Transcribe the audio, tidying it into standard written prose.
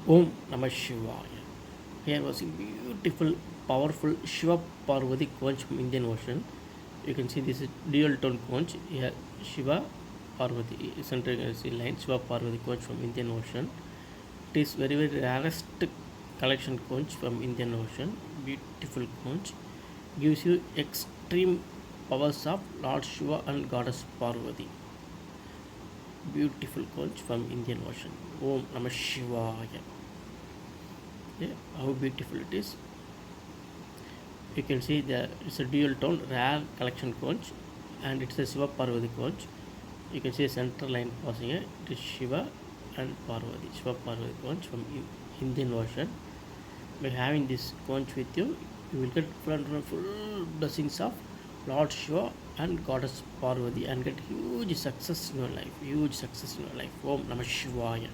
Om Namaha Shivaya. Here was a beautiful, powerful Shiva Parvati conch from Indian Ocean. You can see this is dual tone conch. Here Shiva Parvati center you can see line Shiva Parvati conch from Indian Ocean. It is very rarest collection conch from Indian Ocean. Beautiful conch gives you extreme powers of Lord Shiva and Goddess Parvati. Beautiful conch from Indian Ocean. Om Namah Shivaya. Yeah, how beautiful it is. You can see that it's a dual tone rare collection conch, and it's a Shiva Parvati conch. You can see a center line passing it. It is Shiva and Parvati. Shiva Parvati conch from Indian Ocean. By having this conch with you, you will get full blessings of Lord Shiva and Goddess Parvati and get huge success in your life. Huge success in your life. Om Namah Shivaya.